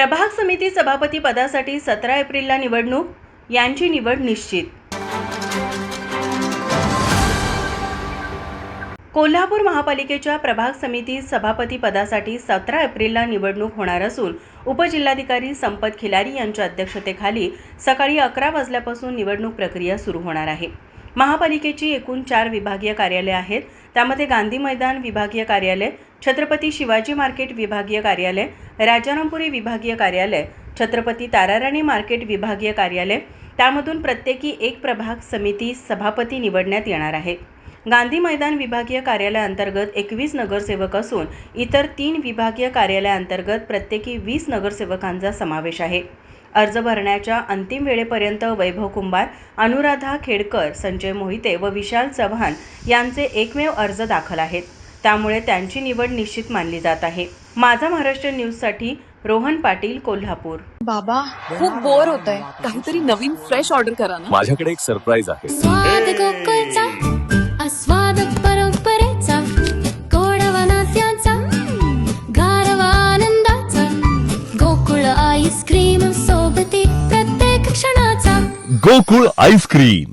प्रभाग समिती सभापती पदासाठी 17 एप्रिलला निवडणूक, यांची निवड निश्चित। कोल्हापूर महापालिकेच्या प्रभाग समिती सभापती पदासाठी 17 एप्रिलला निवडणूक होणार असून उपजिल्हाधिकारी संपत खिलारी यांच्या अध्यक्षतेखाली सकाळी 11 वाजल्यापासून निवडणूक प्रक्रिया सुरू होणार आहे। महापालिकेची एकूण 4 विभागीय कार्यालये आहेत। त्यामध्ये गांधी मैदान विभागीय कार्यालय, छत्रपती शिवाजी मार्केट विभागीय कार्यालय, राजारामपुरी विभागीय कार्यालय, छत्रपती ताराराणी मार्केट विभागीय कार्यालय, त्यामधून प्रत्येकी एक प्रभाग समिती सभापती निवडण्यात येणार आहे। गांधी मैदान विभागीय कार्यालयाअंतर्गत 21 नगरसेवक असून इतर 3 विभागीय कार्यालयाअंतर्गत प्रत्येकी 20 नगरसेवकांचा समावेश आहे। अर्ज भरण्याच्या अंतिम वेळेपर्यंत वैभव कुंभार, अनुराधा खेडकर, संजय मोहिते व विशाल चव्हाण यांचे एकमेव अर्ज दाखल आहेत। त्यामुळे त्यांची निवड निश्चित मानली जात आहे। माझा महाराष्ट्र न्यूजसाठी रोहन पाटील, कोल्हापूर। बाबा खूप बोर होतंय, काहीतरी नवीन फ्रेश ऑर्डर करा ना। माझ्याकडे एक सरप्राईज आहे। स्वाद गोकुळचा, आस्वाद परंपरेचा, गोडवा नात्याचा, गारवा आनंदाचा, गोकुळ आईस्क्रीम सोबती प्रत्येक क्षणाचा। गोकुळ आईस्क्रीम